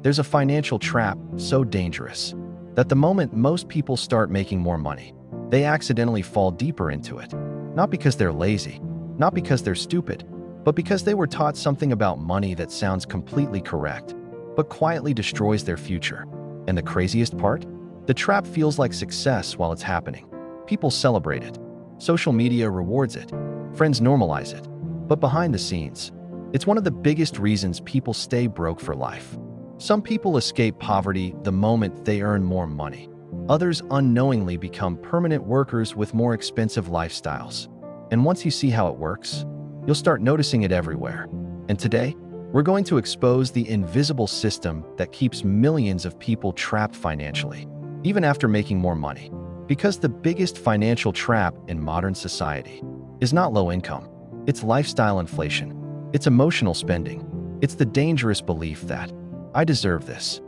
There's a financial trap so dangerous that the moment most people start making more money, they accidentally fall deeper into it. Not because they're lazy, not because they're stupid, but because they were taught something about money that sounds completely correct, but quietly destroys their future. And the craziest part? The trap feels like success while it's happening. People celebrate it. Social media rewards it. Friends normalize it. But behind the scenes, it's one of the biggest reasons people stay broke for life. Some people escape poverty the moment they earn more money. Others unknowingly become permanent workers with more expensive lifestyles. And once you see how it works, you'll start noticing it everywhere. And today, we're going to expose the invisible system that keeps millions of people trapped financially, even after making more money. Because the biggest financial trap in modern society is not low income, it's lifestyle inflation, it's emotional spending, it's the dangerous belief that I deserve this.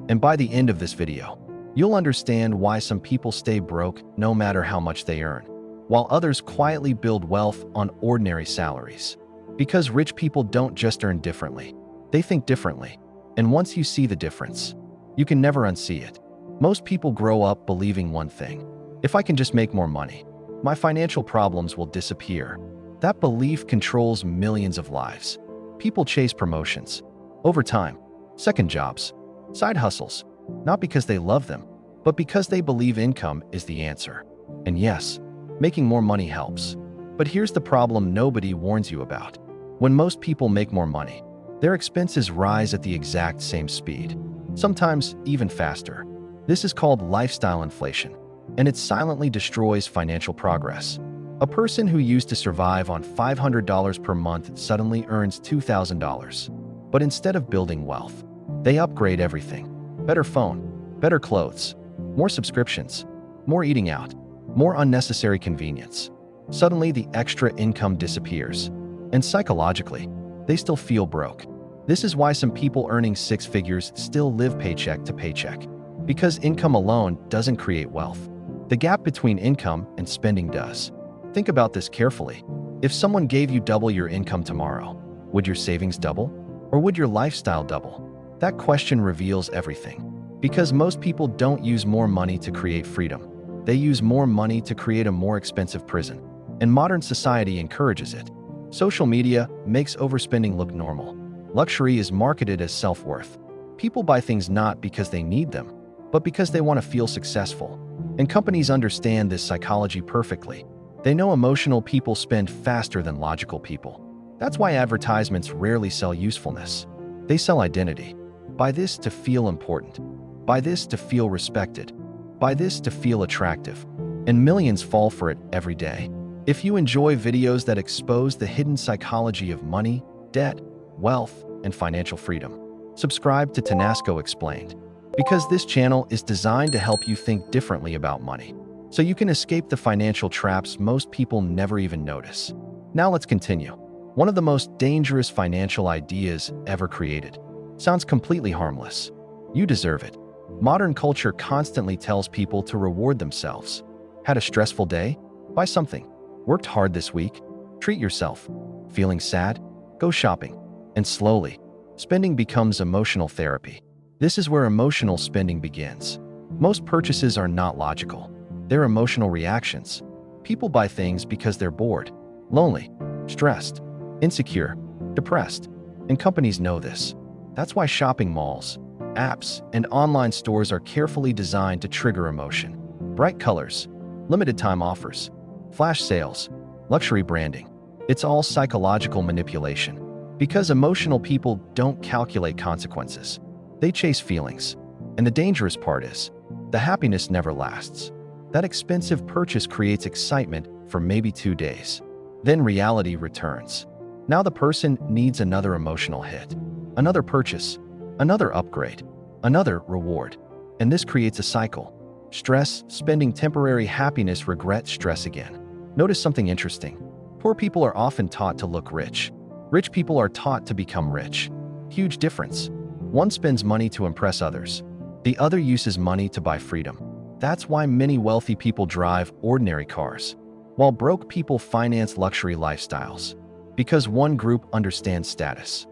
And by the end of this video, you'll understand why some people stay broke no matter how much they earn, while others quietly build wealth on ordinary salaries. Because rich people don't just earn differently, they think differently. And once you see the difference, you can never unsee it. Most people grow up believing one thing: if I can just make more money, my financial problems will disappear. That belief controls millions of lives. People chase promotions, overtime, second jobs, side hustles, not because they love them, but because they believe income is the answer. And yes, making more money helps. But here's the problem nobody warns you about. When most people make more money, their expenses rise at the exact same speed, sometimes even faster. This is called lifestyle inflation, and it silently destroys financial progress. A person who used to survive on $500 per month suddenly earns $2,000. But instead of building wealth, they upgrade everything. Better phone, better clothes, more subscriptions, more eating out, more unnecessary convenience. Suddenly, the extra income disappears. And psychologically, they still feel broke. This is why some people earning six figures still live paycheck to paycheck. Because income alone doesn't create wealth. The gap between income and spending does. Think about this carefully. If someone gave you double your income tomorrow, would your savings double? Or would your lifestyle double? That question reveals everything. Because most people don't use more money to create freedom. They use more money to create a more expensive prison. And modern society encourages it. Social media makes overspending look normal. Luxury is marketed as self-worth. People buy things not because they need them, but because they want to feel successful. And companies understand this psychology perfectly. They know emotional people spend faster than logical people. That's why advertisements rarely sell usefulness. They sell identity. Buy this to feel important. Buy this to feel respected. Buy this to feel attractive. And millions fall for it every day. If you enjoy videos that expose the hidden psychology of money, debt, wealth, and financial freedom, subscribe to Tanasco Explained. Because this channel is designed to help you think differently about money, so you can escape the financial traps most people never even notice. Now let's continue. One of the most dangerous financial ideas ever created. Sounds completely harmless. You deserve it. Modern culture constantly tells people to reward themselves. Had a stressful day? Buy something. Worked hard this week? Treat yourself. Feeling sad? Go shopping. And slowly, spending becomes emotional therapy. This is where emotional spending begins. Most purchases are not logical. They're emotional reactions. People buy things because they're bored, lonely, stressed, insecure, depressed. And companies know this. That's why shopping malls, apps, and online stores are carefully designed to trigger emotion. Bright colors, limited time offers, flash sales, luxury branding. It's all psychological manipulation. Because emotional people don't calculate consequences. They chase feelings. And the dangerous part is, the happiness never lasts. That expensive purchase creates excitement for maybe 2 days. Then reality returns. Now the person needs another emotional hit, another purchase, another upgrade, another reward. And this creates a cycle. Stress, spending temporary happiness, regret, stress again. Notice something interesting. Poor people are often taught to look rich. Rich people are taught to become rich. Huge difference. One spends money to impress others. The other uses money to buy freedom. That's why many wealthy people drive ordinary cars, while broke people finance luxury lifestyles. Because one group understands status,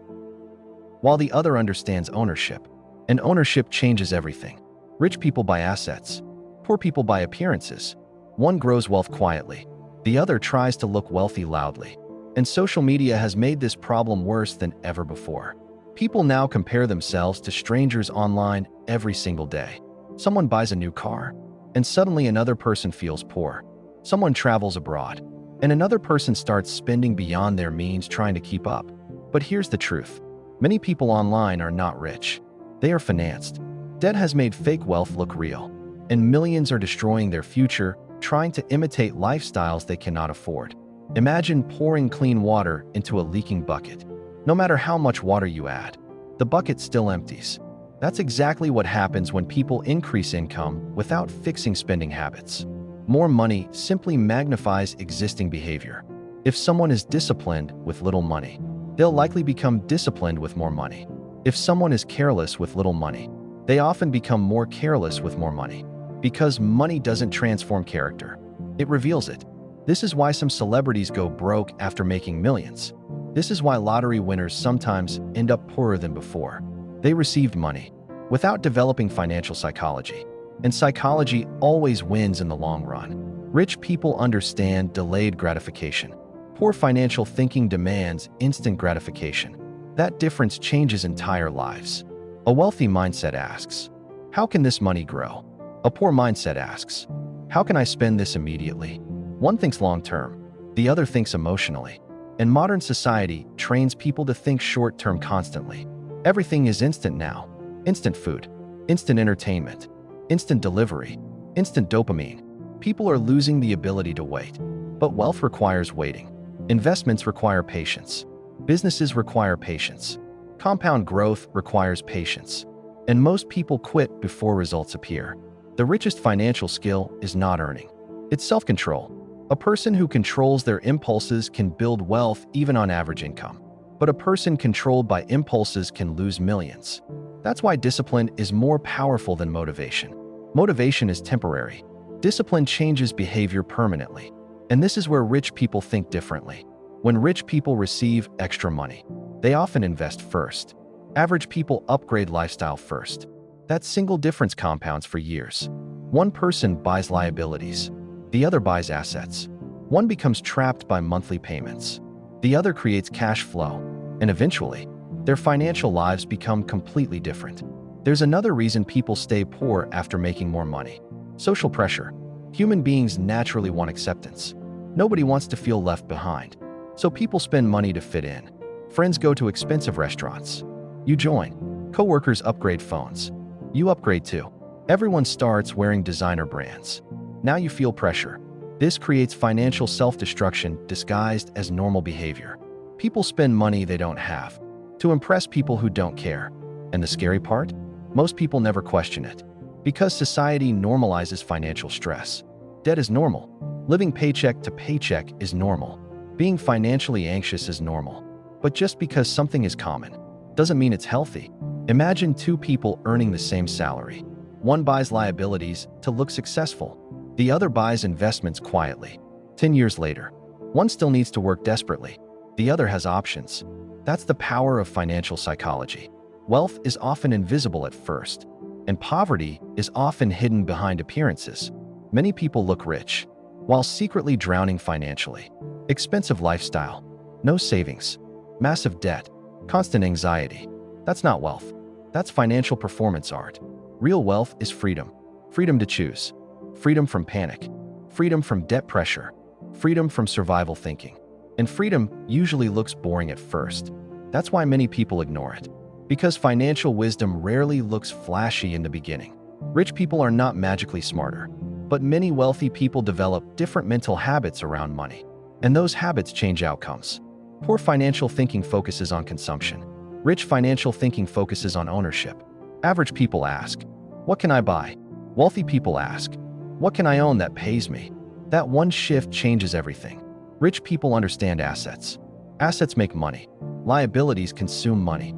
while the other understands ownership. And ownership changes everything. Rich people buy assets. Poor people buy appearances. One grows wealth quietly. The other tries to look wealthy loudly. And social media has made this problem worse than ever before. People now compare themselves to strangers online every single day. Someone buys a new car, and suddenly another person feels poor. Someone travels abroad, and another person starts spending beyond their means trying to keep up. But here's the truth. Many people online are not rich. They are financed. Debt has made fake wealth look real, and millions are destroying their future trying to imitate lifestyles they cannot afford. Imagine pouring clean water into a leaking bucket. No matter how much water you add, the bucket still empties. That's exactly what happens when people increase income without fixing spending habits. More money simply magnifies existing behavior. If someone is disciplined with little money, they'll likely become disciplined with more money. If someone is careless with little money, they often become more careless with more money. Because money doesn't transform character, it reveals it. This is why some celebrities go broke after making millions. This is why lottery winners sometimes end up poorer than before. They received money without developing financial psychology. And psychology always wins in the long run. Rich people understand delayed gratification. Poor financial thinking demands instant gratification. That difference changes entire lives. A wealthy mindset asks, how can this money grow? A poor mindset asks, how can I spend this immediately? One thinks long-term, the other thinks emotionally. And modern society trains people to think short-term constantly. Everything is instant now. Instant food, instant entertainment, instant delivery, instant dopamine. People are losing the ability to wait. But wealth requires waiting. Investments require patience. Businesses require patience. Compound growth requires patience. And most people quit before results appear. The richest financial skill is not earning. It's self-control. A person who controls their impulses can build wealth even on average income. But a person controlled by impulses can lose millions. That's why discipline is more powerful than motivation. Motivation is temporary. Discipline changes behavior permanently. And this is where rich people think differently. When rich people receive extra money, they often invest first. Average people upgrade lifestyle first. That single difference compounds for years. One person buys liabilities. The other buys assets. One becomes trapped by monthly payments. The other creates cash flow. And eventually, their financial lives become completely different. There's another reason people stay poor after making more money. Social pressure. Human beings naturally want acceptance. Nobody wants to feel left behind. So people spend money to fit in. Friends go to expensive restaurants. You join. Coworkers upgrade phones. You upgrade too. Everyone starts wearing designer brands. Now you feel pressure. This creates financial self-destruction disguised as normal behavior. People spend money they don't have to impress people who don't care. And the scary part? Most people never question it. Because society normalizes financial stress. Debt is normal. Living paycheck to paycheck is normal. Being financially anxious is normal. But just because something is common doesn't mean it's healthy. Imagine two people earning the same salary. One buys liabilities to look successful. The other buys investments quietly. 10 years later, one still needs to work desperately. The other has options. That's the power of financial psychology. Wealth is often invisible at first, and poverty is often hidden behind appearances. Many people look rich, while secretly drowning financially. Expensive lifestyle, no savings, massive debt, constant anxiety. That's not wealth. That's financial performance art. Real wealth is freedom. Freedom to choose. Freedom from panic. Freedom from debt pressure. Freedom from survival thinking. And freedom usually looks boring at first. That's why many people ignore it. Because financial wisdom rarely looks flashy in the beginning. Rich people are not magically smarter, but many wealthy people develop different mental habits around money. And those habits change outcomes. Poor financial thinking focuses on consumption. Rich financial thinking focuses on ownership. Average people ask, what can I buy? Wealthy people ask, what can I own that pays me? That one shift changes everything. Rich people understand assets. Assets make money. Liabilities consume money.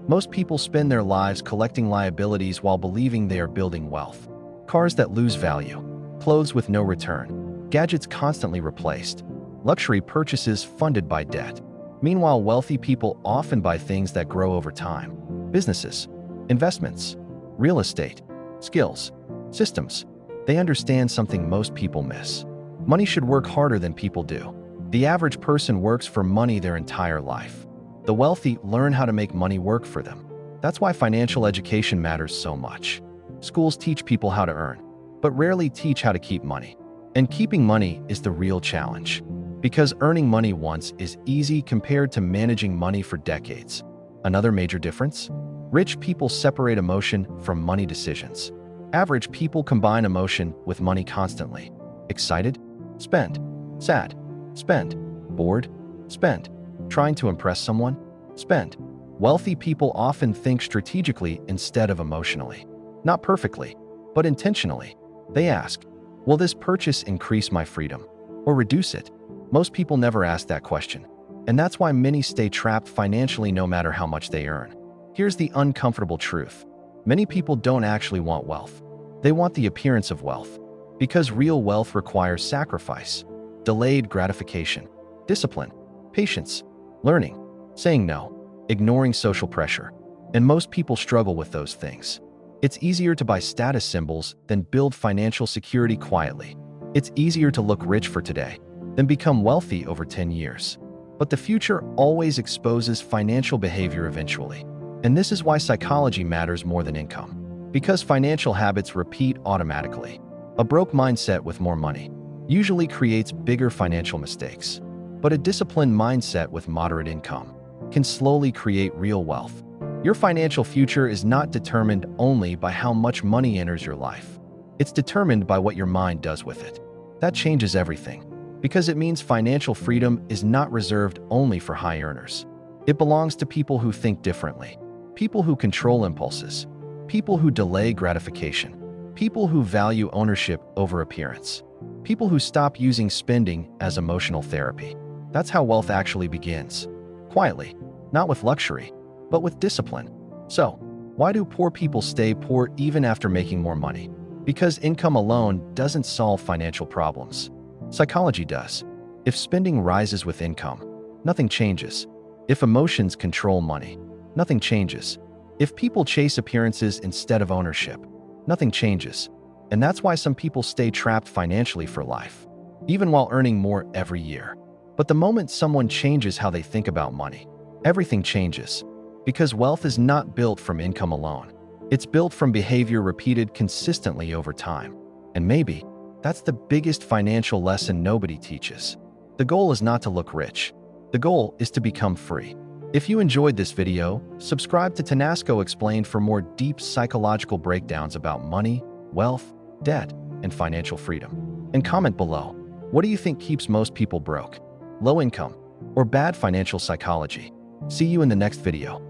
Most people spend their lives collecting liabilities while believing they are building wealth. Cars that lose value. Clothes with no return. Gadgets constantly replaced. Luxury purchases funded by debt. Meanwhile, wealthy people often buy things that grow over time. Businesses. investments, real estate, skills, systems. They understand something most people miss. Money should work harder than people do. The average person works for money their entire life. The wealthy learn how to make money work for them. That's why financial education matters so much. Schools teach people how to earn, but rarely teach how to keep money. And keeping money is the real challenge. Because earning money once is easy compared to managing money for decades. Another major difference? Rich people separate emotion from money decisions. Average people combine emotion with money constantly. Excited? Spend. Sad? Spend. Bored? Spend. Trying to impress someone? Spend. Wealthy people often think strategically instead of emotionally. Not perfectly, but intentionally. They ask, will this purchase increase my freedom or reduce it? Most people never ask that question, and that's why many stay trapped financially no matter how much they earn. Here's the uncomfortable truth. Many people don't actually want wealth. They want the appearance of wealth, because real wealth requires sacrifice, delayed gratification, discipline, patience, learning, saying no, ignoring social pressure, and most people struggle with those things. It's easier to buy status symbols than build financial security quietly. It's easier to look rich for today than become wealthy over 10 years. But the future always exposes financial behavior eventually. And this is why psychology matters more than income. Because financial habits repeat automatically. A broke mindset with more money usually creates bigger financial mistakes. But a disciplined mindset with moderate income can slowly create real wealth. Your financial future is not determined only by how much money enters your life. It's determined by what your mind does with it. That changes everything, because it means financial freedom is not reserved only for high earners. It belongs to people who think differently, people who control impulses, people who delay gratification, people who value ownership over appearance, people who stop using spending as emotional therapy. That's how wealth actually begins. Quietly, not with luxury, but with discipline. So, why do poor people stay poor even after making more money? Because income alone doesn't solve financial problems. Psychology does. If spending rises with income, nothing changes. If emotions control money, nothing changes. If people chase appearances instead of ownership, nothing changes. And that's why some people stay trapped financially for life, even while earning more every year. But the moment someone changes how they think about money, everything changes. Because wealth is not built from income alone. It's built from behavior repeated consistently over time. And maybe that's the biggest financial lesson nobody teaches. The goal is not to look rich. The goal is to become free. If you enjoyed this video, subscribe to Tanasco Explained for more deep psychological breakdowns about money, wealth, debt, and financial freedom. And comment below, what do you think keeps most people broke? Low income or bad financial psychology? See you in the next video.